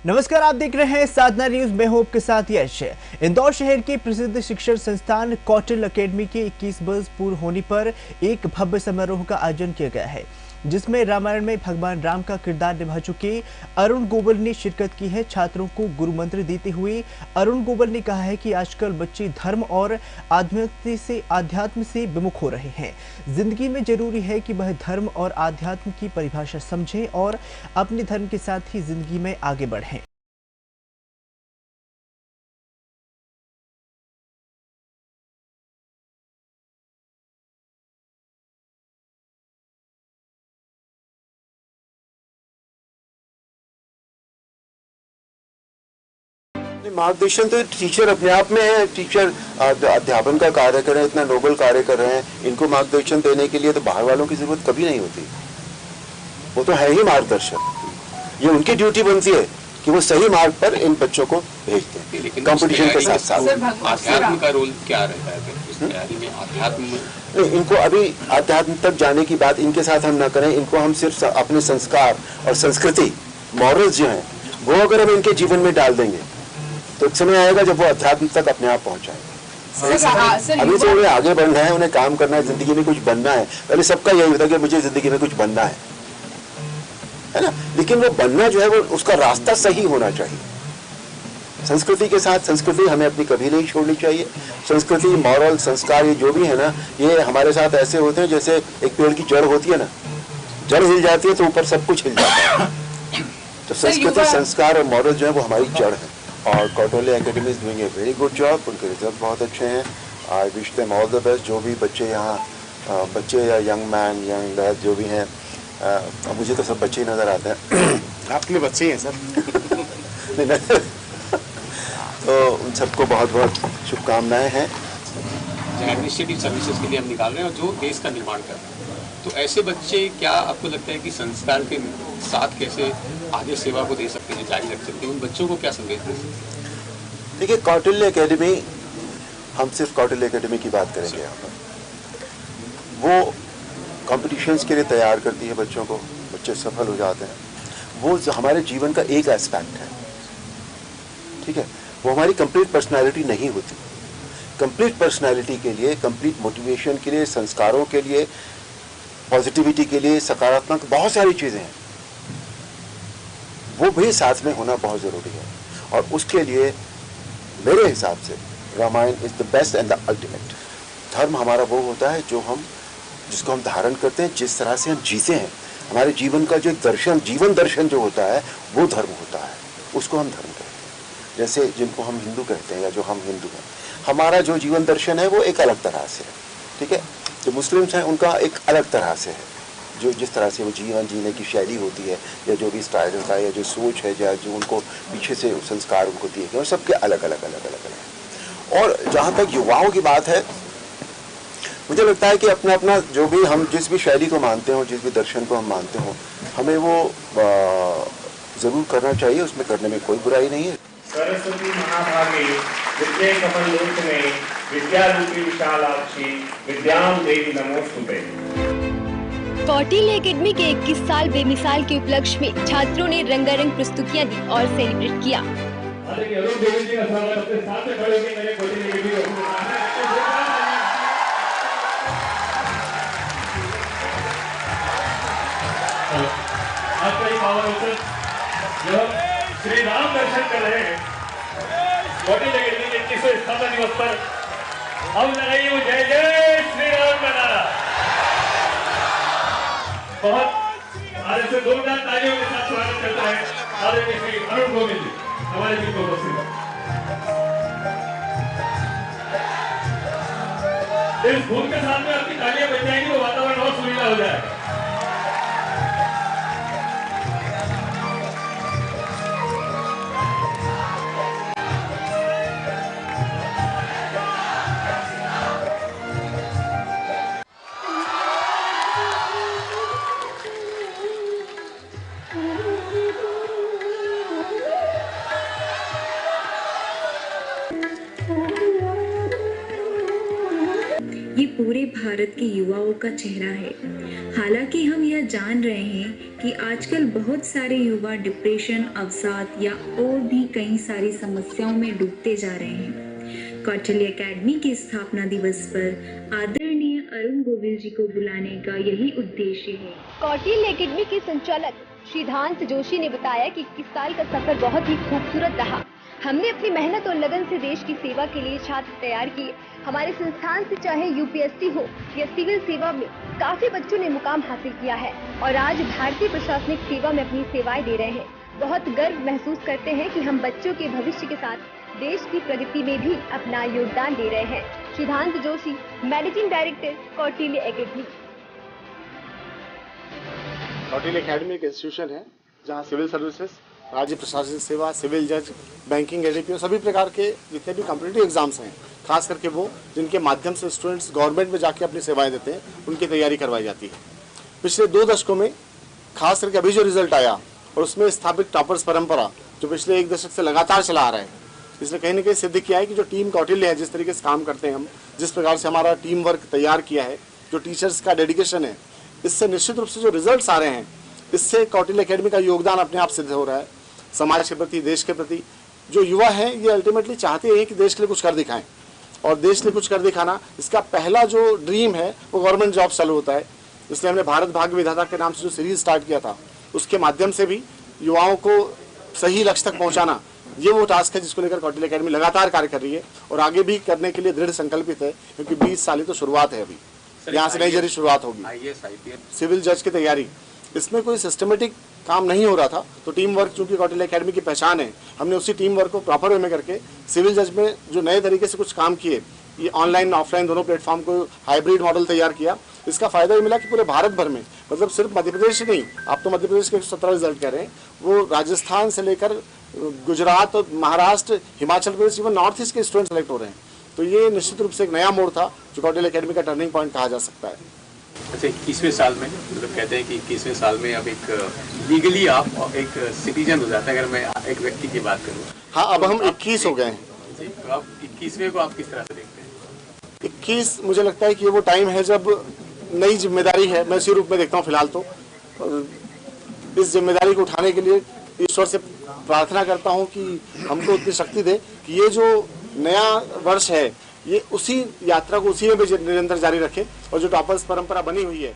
नमस्कार, आप देख रहे हैं साधना न्यूज। मैं हूं आपके साथ यश। इंदौर शहर के प्रसिद्ध शिक्षण संस्थान कौटिल्य अकेडमी के 21 वर्ष पूर्ण होने पर एक भव्य समारोह का आयोजन किया गया है, जिसमें रामायण में भगवान राम का किरदार निभा चुके अरुण गोबल ने शिरकत की है। छात्रों को गुरु मंत्र देते हुए अरुण गोबल ने कहा है कि आजकल बच्चे धर्म और आध्यात्म से विमुख हो रहे हैं। जिंदगी में जरूरी है कि वह धर्म और आध्यात्म की परिभाषा समझें और अपने धर्म के साथ ही जिंदगी में आगे बढ़ें। मार्गदर्शन तो टीचर अपने आप में है। टीचर अध्यापन का कार्य कर रहे हैं, इतना नोबल कार्य कर रहे हैं, इनको मार्गदर्शन देने के लिए तो बाहर वालों की जरूरत कभी नहीं होती। वो तो है ही मार्गदर्शक। ये उनकी ड्यूटी बनती है कि वो सही मार्ग पर इन बच्चों को भेजते हैं कंपटीशन के साथ साथ। अध्यात्म का रोल क्या रहता है उस तैयारी में? अध्यात्म इनको अभी अध्यात्म तक जाने की बात इनके साथ हम ना करें। इनको हम सिर्फ अपने संस्कार और संस्कृति, मॉरल्स जो हैं, वो अगर हम इनके जीवन में डाल देंगे तो एक समय आएगा जब वो अध्यात्म तक अपने आप पहुंच जाएंगे। अभी से उन्हें आगे बढ़ना है, उन्हें काम करना है, जिंदगी में कुछ बनना है। पहले सबका यही होता है कि मुझे जिंदगी में कुछ बनना है ना। लेकिन वो बनना जो है वो उसका रास्ता सही होना चाहिए। संस्कृति के साथ संस्कृति हमें अपनी कभी नहीं छोड़नी चाहिए। संस्कृति, मॉरल, संस्कार, ये जो भी है ना, ये हमारे साथ ऐसे होते हैं जैसे एक पेड़ की जड़ होती है ना, जड़ हिल जाती है तो ऊपर सब कुछ हिल जाता है। तो संस्कृति, संस्कार और मॉरल जो है वो हमारी जड़ है। और Kautilya academy is doing a very good job. उनके रिजल्ट बहुत अच्छे हैं। I wish them all the best. जो भी बच्चे यहाँ बच्चे या यंग मैन, यंग लैड जो भी हैं, मुझे तो सब बच्चे ही नज़र आते हैं। आपके लिए बच्चे ही हैं सर। तो उन सबको बहुत बहुत शुभकामनाएं हैं। एडमिनिस्ट्रेटिव सर्विसेज के लिए हम निकाल रहे हैं और जो देश का निर्माण कर रहे हैं, तो ऐसे बच्चे क्या आपको लगता है कि संस्कार के साथ कैसे आगे सेवा को दे सकते हैं, जारी रख सकते हैं? उन बच्चों को क्या संदेश दे सकते हैं? देखिए, कौटिल्य एकेडमी, हम सिर्फ कौटिल्य एकेडमी की बात करेंगे यहाँ पर। वो कॉम्पिटिशन्स के लिए तैयार करती है बच्चों को, बच्चे सफल हो जाते हैं। वो हमारे जीवन का एक एस्पेक्ट है, ठीक है। वो हमारी कंप्लीट पर्सनालिटी नहीं होती। कंप्लीट पर्सनालिटी के लिए, कंप्लीट मोटिवेशन के लिए, संस्कारों के लिए, पॉजिटिविटी के लिए, सकारात्मक बहुत सारी चीज़ें हैं, वो भी साथ में होना बहुत ज़रूरी है। और उसके लिए मेरे हिसाब से Ramayana is the best and the ultimate. धर्म हमारा वो होता है जिसको हम धारण करते हैं, जिस तरह से हम जीते हैं। हमारे जीवन का जो दर्शन, जीवन दर्शन जो होता है, वो धर्म होता है। उसको हम धर्म कहते हैं। जैसे जिनको हम हिंदू कहते हैं या जो हम हिंदू हैं, हमारा जो जीवन दर्शन है वो एक अलग तरह से है, ठीक है। जो मुस्लिम्स हैं उनका एक अलग तरह से है, जो जिस तरह से वो जीवन जीने की शैली होती है, या जो भी स्टाइल होता है, या जो सोच है, या जो उनको पीछे से संस्कार उनको दिए गए, और सबके अलग अलग अलग अलग अलग। और जहाँ तक युवाओं की बात है, मुझे लगता है कि अपना अपना जो भी हम जिस भी शैली को मानते हो, जिस भी दर्शन को हम मानते हो, हमें वो ज़रूर करना चाहिए। उसमें करने में कोई बुराई नहीं है। सरस्वती महाभागे विद्ये कमलोचने विद्यारूपी विशालाक्षी विद्याम देवी नमोस्तुते। कौटिल्य एकेडमी के 21 साल बेमिसाल के उपलक्ष्य में छात्रों ने रंगारंग प्रस्तुतियां दी और सेलिब्रेट किया। श्री राम दर्शन कर रहे हैं। कौटिल्य एकेडमी के 21वें स्थापना दिवस पर हम लगाइए वो जय जय श्री राम का नारा। बहुत आगे से जोरदार तालियों के साथ स्वागत करता है आदरणीय श्री अरुण गोविल जी, हमारे बीच में उपस्थित है। इस धूम के साथ में आपकी तालियां बन जाएंगी तो वातावरण और सुरीला हो जाएगा। ये पूरे भारत के युवाओं का चेहरा है। हालांकि हम यह जान रहे हैं कि आजकल बहुत सारे युवा डिप्रेशन, अवसाद या और भी कई सारी समस्याओं में डूबते जा रहे हैं। कौटिल्य एकेडमी के स्थापना दिवस पर आदरणीय अरुण गोविल जी को बुलाने का यही उद्देश्य है। कौटिल्य एकेडमी के संचालक सिद्धांत जोशी ने बताया कि 21 साल का सफर बहुत ही खूबसूरत रहा। हमने अपनी मेहनत और लगन से देश की सेवा के लिए छात्र तैयार किए। हमारे संस्थान से चाहे यूपीएससी हो या सिविल सेवा में काफी बच्चों ने मुकाम हासिल किया है और आज भारतीय प्रशासनिक सेवा में अपनी सेवाएं दे रहे हैं। बहुत गर्व महसूस करते हैं कि हम बच्चों के भविष्य के साथ देश की प्रगति में भी अपना योगदान दे रहे हैं। सिद्धांत Joshi, managing director, Kautilya academy. Kautilya academy एक इंस्टीट्यूशन है जहाँ सिविल सर्विसेज, राज्य प्रशासनिक सेवा, सिविल जज, बैंकिंग, एडीपीओ सभी प्रकार के जितने भी कॉम्पिटिटिव एग्जाम्स हैं, खास करके वो जिनके माध्यम से स्टूडेंट्स गवर्नमेंट में जाके अपनी सेवाएं देते हैं, उनकी तैयारी करवाई जाती है। पिछले 2 दशकों में खास करके अभी जो रिजल्ट आया और उसमें स्थापित टॉपर्स परंपरा जो पिछले 1 दशक से लगातार चला आ रहा है, इसने कहीं ना कहीं सिद्ध किया है कि जो टीम कौटिल्य है, जिस तरीके से काम करते हैं हम, जिस प्रकार से हमारा टीम वर्क तैयार किया है, जो टीचर्स का डेडिकेशन है, इससे निश्चित रूप से जो रिजल्ट्स आ रहे हैं, इससे कौटिल्य एकेडमी का योगदान अपने आप सिद्ध हो रहा है। समाज के प्रति, देश के प्रति जो युवा हैं, ये अल्टीमेटली चाहते हैं कि देश के लिए कुछ कर दिखाएं, और देश के लिए कुछ कर दिखाना, इसका पहला जो ड्रीम है वो गवर्नमेंट जॉब चालू होता है। इसलिए हमने भारत भाग्य विधाता के नाम से जो सीरीज स्टार्ट किया था, उसके माध्यम से भी युवाओं को सही लक्ष्य तक पहुँचाना, ये वो टास्क है जिसको लेकर कौटिल्य एकेडमी लगातार कार्य कर रही है और आगे भी करने के लिए दृढ़ संकल्पित है, क्योंकि 20 साल ही तो शुरुआत है। अभी यहाँ से नई जरी शुरुआत होगी। सिविल जज की तैयारी, इसमें कोई सिस्टमेटिक काम नहीं हो रहा था, तो टीम वर्क चूंकि कौटिल्य एकेडमी की पहचान है, हमने उसी टीम वर्क को प्रॉपर वे में करके सिविल जज में जो नए तरीके से कुछ काम किए, ये ऑनलाइन ऑफलाइन दोनों प्लेटफॉर्म को हाइब्रिड मॉडल तैयार किया। इसका फायदा ये मिला कि पूरे भारत भर में, मतलब सिर्फ मध्य प्रदेश ही नहीं, आप तो मध्य प्रदेश के 17 रिजल्ट कह रहे हैं, वो राजस्थान से लेकर गुजरात और Maharashtra, Himachal Pradesh, even north east के स्टूडेंट सेलेक्ट हो रहे हैं। तो ये निश्चित रूप से एक नया मोड़ था जो कौटिल्य एकेडमी का टर्निंग पॉइंट कहा जा सकता है। अच्छा, 21वें साल में मतलब कहते हैं कि 21वें साल में अब एक लीगली आप एक सिटीजन हो जाते हैं, अगर मैं एक व्यक्ति की बात करूँ। हाँ, अब हम 21 हो गए हैं। तो आप 21वें को आप किस तरह से देखते हैं? 21 मुझे लगता है कि ये वो टाइम है जब नई जिम्मेदारी है, मैं इसी रूप में देखता हूँ फिलहाल तो। इस जिम्मेदारी को उठाने के लिए ईश्वर से प्रार्थना करता हूँ कि हमको उतनी शक्ति दे कि ये जो नया वर्ष है, ये उसी यात्रा को उसी में भी निरंतर जारी रखे और जो टॉपर्स परंपरा बनी हुई है